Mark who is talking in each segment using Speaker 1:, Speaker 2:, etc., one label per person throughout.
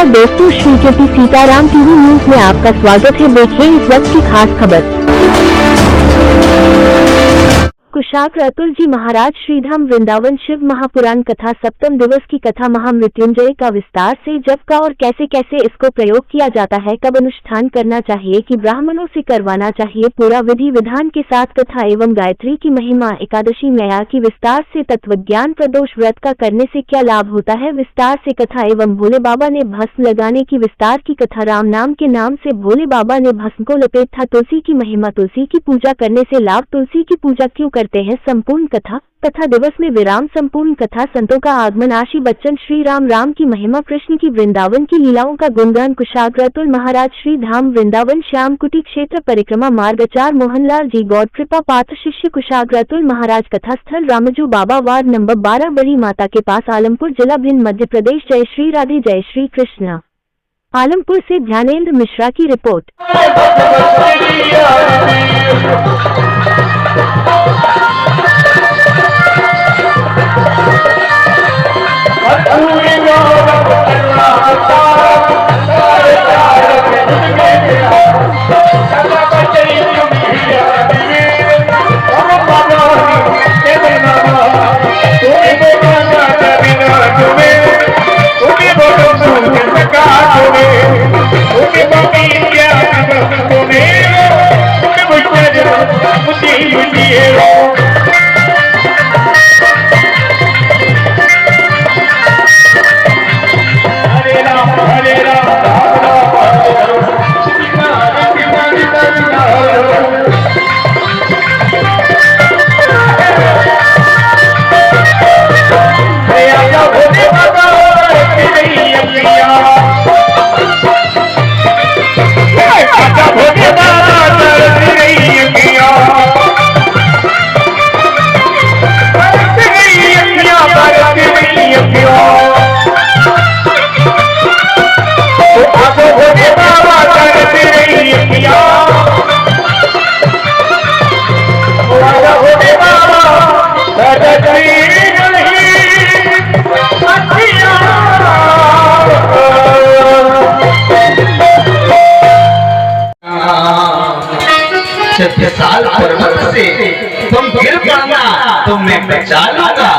Speaker 1: नमस्कार दोस्तों, Shri Jyoti Sitaram TV news में आपका स्वागत है। देखिए इस वक्त की खास खबर। कुशाग्र अतुल जी महाराज श्रीधाम वृंदावन शिव महापुराण कथा सप्तम दिवस की कथा महामृत्युंजय का विस्तार से जप का और कैसे कैसे इसको प्रयोग किया जाता है, कब अनुष्ठान करना चाहिए कि ब्राह्मणों से करवाना चाहिए, पूरा विधि विधान के साथ कथा एवं गायत्री की महिमा, एकादशी मैया की विस्तार से तत्वज्ञान, प्रदोष व्रत का करने से क्या लाभ होता है विस्तार से कथा एवं भोले बाबा ने भस्म लगाने की विस्तार की कथा, राम नाम के नाम से भोले बाबा ने भस्म को लपेटा, तुलसी की महिमा, तुलसी की पूजा करने से लाभ, तुलसी की पूजा क्यों करते हैं, संपूर्ण कथा दिवस में विराम, संपूर्ण कथा, संतों का आगमन, आशी बच्चन, श्री राम की महिमा, कृष्ण की वृंदावन की लीलाओं का गुणगान, कुशाग्र अतुल महाराज श्री धाम वृंदावन श्याम कुटी क्षेत्र परिक्रमा मार्ग 4, मोहनलाल जी गौड़ कृपा पात्र शिष्य कुशाग्र अतुल महाराज कथा स्थल रामजू बाबा वार्ड नंबर 12 बड़ी माता के पास आलमपुर जिला भिंड मध्य प्रदेश। जय श्री राधे, जय श्री कृष्ण। आलमपुर से ध्यानेंद्र मिश्रा की रिपोर्ट।
Speaker 2: साल पर्वत से तुम गिर पड़ना तो मैं बचा लूंगा।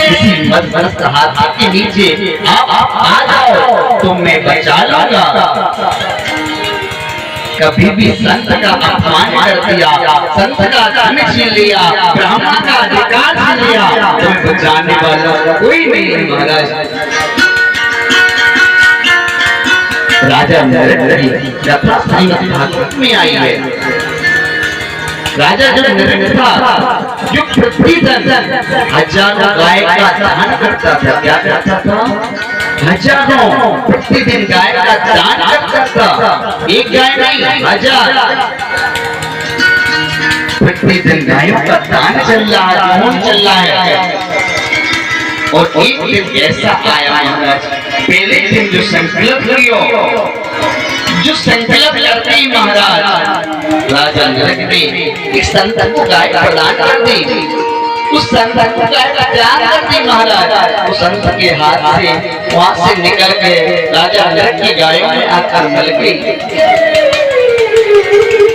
Speaker 2: किसी मस्त हाथी के नीचे आप आ जाओ तो मैं बचा लूंगा। कभी भी संत का अपमान कर दिया, संत का धन छीन लिया, ब्राह्मण का अधिकार छीन लिया, तुम बचाने वाला कोई नहीं महाराज। राजा नरेंद्र की कथा श्रीमद् भागवत में आई है। राजा जब नरेंद्र था, जो प्रतिदिन हजारों गाय का दान करता था, क्या करता था? हजारों प्रतिदिन गाय का दान करता था। एक गाय नहीं, हजार प्रतिदिन गायों का दान चल रहा है, चल रहा है। और एक दिन ऐसा आया महाराज, पहले दिन जो संकल्प लियो, जो संकल्प करते ही महाराज राजा नरक ने एक संत को गाय प्रदान कर दी। उस संत को गाय का दान कर दी महाराज। उस संत के हाथ से वहां से निकल के राजा नरक की गायों में आकर मिल गई।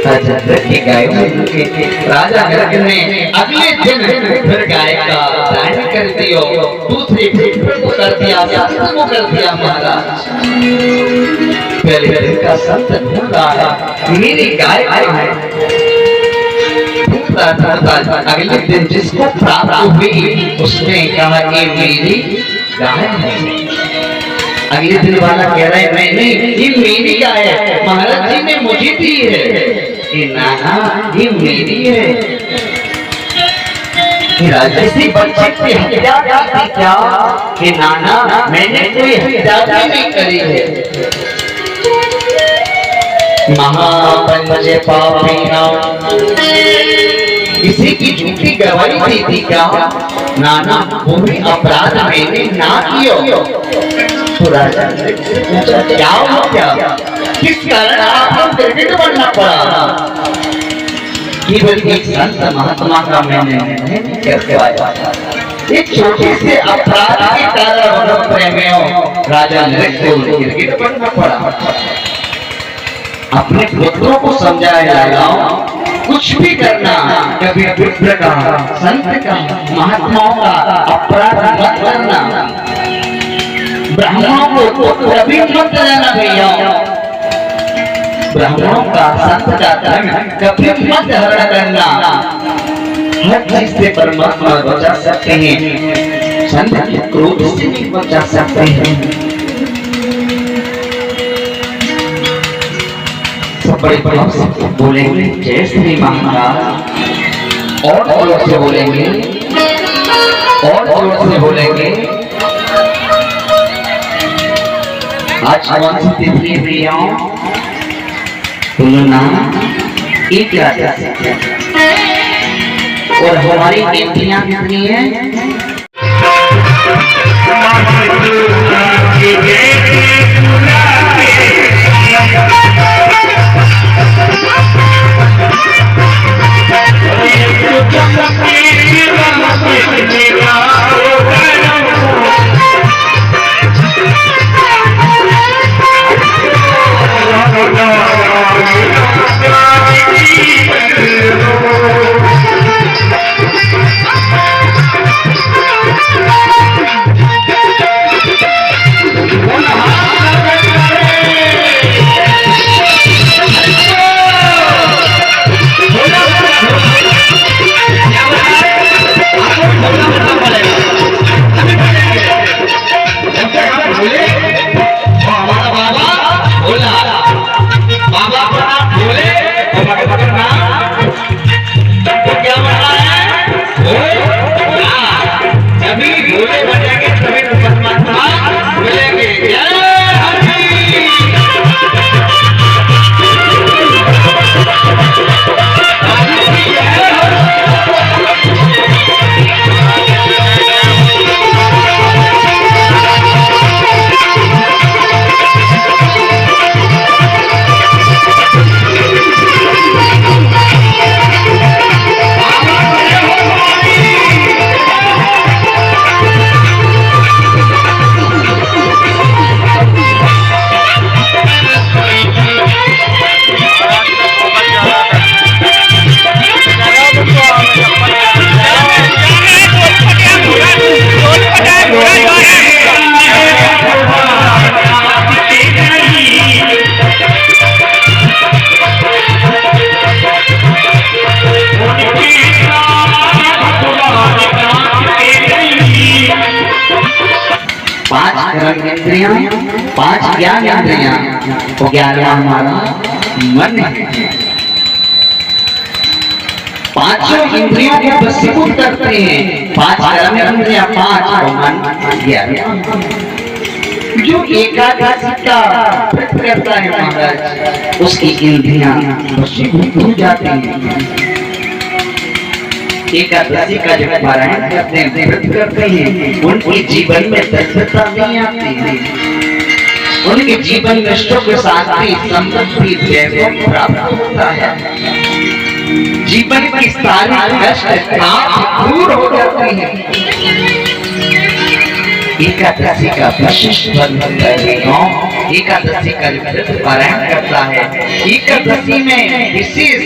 Speaker 2: राजा नरक की गायों में राजा नरक ने अगले दिन फिर गाय का दान कर दियो, दूसरे फिर को कर दिया, को कर दिया महाराज। पहले दिन का संत ढूंढा, मेरी गाय है। अगले दिन जिसको प्राप्त हुई उसने कहा ये मेरी गाय है। अगले दिन वाला कह रहा है मैं नहीं, ये मेरी गाय है, महाराज जी ने मुझे दी है। नाना ये मेरी है। राजसी बच्चे की हत्या की क्या? कि नाना मैंने कोई हत्या नहीं करी है। महापंच पापीना किसी की झूठी गवाही दी थी क्या? नाना वो भी अपराध मैंने ना किया। तो राजा क्या हो क्या? किस कारण आपको गिरगिट बनना पड़ा? केवल एक संत महात्मा का मैंने कैसे आया? एक छोटे से अपराध के कारण प्रेमियों राजा नरक को गिरगिट बनना पड़ा। अपने पुत्रों को समझाया लालाओं, कुछ भी करना, कभी विप्र का, संत का, महात्माओं का अपराध मत करना, ब्राह्मणों को कभी मत देना भैया, ब्राह्मणों का, संत का धर्म कभी मत हरण करना। हर चीज से परमात्मा बचा सकते हैं, संत के क्रोध से नहीं बचा सकते हैं। सब बड़े भाव से बोलेंगे जय श्री महाराज, और जोर से बोलेंगे, और जोर से बोलेंगे। आज कौन सी तिथि है भैया? तुलना एक और हमारी गिनतियां कितनी है? पांच ज्ञान इंद्रियां, तो ग्यारह हमारा मन है। पांचों इंद्रियों को वशीभूत करते हैं, पांच कर्म इंद्रियां, पांच मन, ग्यारह। जो एकादशी का व्रत करता है महाराज, उसकी इंद्रियां वशीभूत हो जाती हैं। एकादशी का जब पारायण करते हैं, व्रत करते हैं, उनके जीवन में दरिद्रता नहीं आती है, उनके जीवन में सुख शांति समृद्धि वैभव प्राप्त होता है, जीवन की सारी कष्ट दूर हो जाती है। एकादशी का विशिष्ट फल होता है। एकादशी का व्रत पारायण करता है, एकादशी में विशेष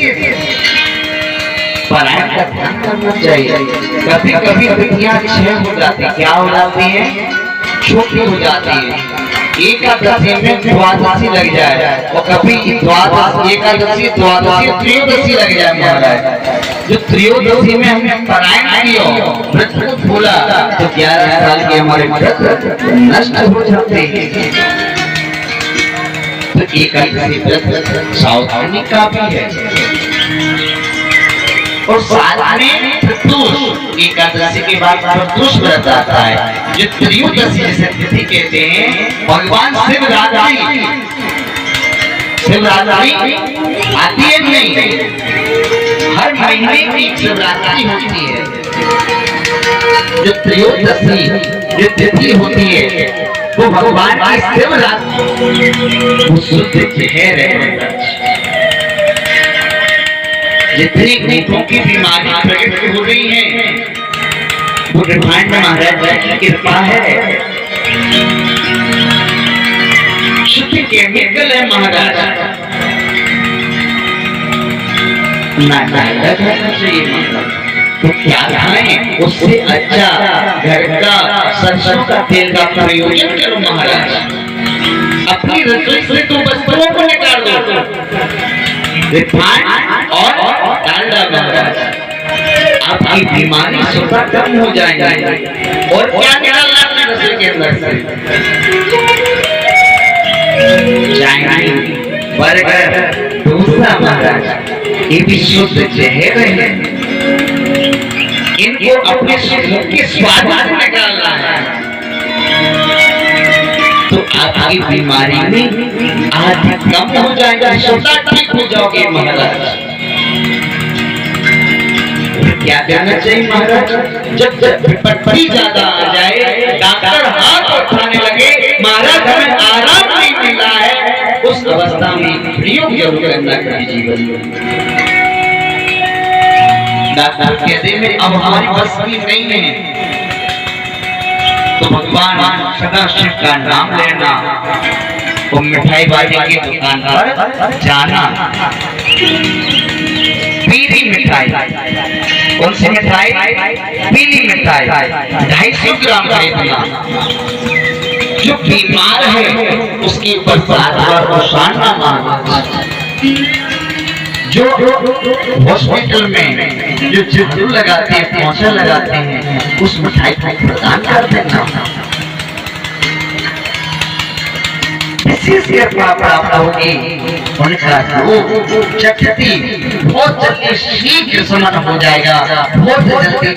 Speaker 2: पारायण का ध्यान करना चाहिए। कभी कभी विधियां क्षय हो जाती, क्या हो जाती है? छोटी हो जाती है। एकादशी में द्वादशी लग जाए, और कभी एकादशी द्वादशी त्रयोदशी लग जाए महाराज। जो त्रयोदशी में हमने पारायण किया, व्रत बोला, तो 11 साल के हमारे व्रत नष्ट हो जाते हैं। तो एकादशी व्रत सावधानी का भी है। और साथ में प्रदोष, एकादशी के बाद प्रदोष व्रत आता है, जो त्रयोदशी जैसे तिथि कहते हैं। भगवान शिवरात्रि आती है नहीं, हर महीने की शिवरात्रि होती है। जो त्रयोदशी जो तिथि होती है, वो भगवान की शिवरात्रि, वो शुद्ध खैर है। जितनी भूतों की बीमारी प्रकट हो रही है, वो ब्रह्मांड महाराज की कृपा है। शुद्ध केमिकल है महाराज, ना डालडा खाना चाहिए महाराज। तो क्या खाएं? उससे अच्छा घर का सरसों का तेल का प्रयोजन करो महाराज। अपनी रसोई से तो वस्तुओं को निकाल दो, रिफाइंड और डालडा महाराज, आपकी बीमारी स्वतः कम हो जाएंगी। और क्या निकालना अपने रसोई के अंदर से? चाइनीज, बर्गर, डोसा महाराज, ये भी शुद्ध जहर है। इनको अपने मुख के स्वाद से निकालना है, तो आपकी बीमारी में आदि कम हो जाएगा, स्वतः ठीक हो जाओगे महाराज। क्या करना चाहिए महाराज? जब विपत्ति ज्यादा आ जाए, डॉक्टर हाथ उठाने लगे, महाराज हमें आराम नहीं मिला है, उस अवस्था में प्रयोग जरूर करना चाहिए जीवन में। डॉक्टर कहते हैं अब हमारी बस की नहीं है, तो भगवान सदाशिव का नाम लेना, वो मिठाई वाले की दुकान पर जाना, पीली मिठाई, कौन सी मिठाई? पीली मिठाई 250 ग्राम खरीदना। जो बीमार है उसके ऊपर 7 बार उछालना मारना। जो हॉस्पिटल में जो चित्र लगाते हैं, पोछा लगाते हैं, उस मिठाई को प्रदान कर देना। विशेष कृपा प्राप्त होगी, उनका रोग शक्ति बहुत जल्दी शीघ्र समाप्त हो जाएगा, बहुत जल्दी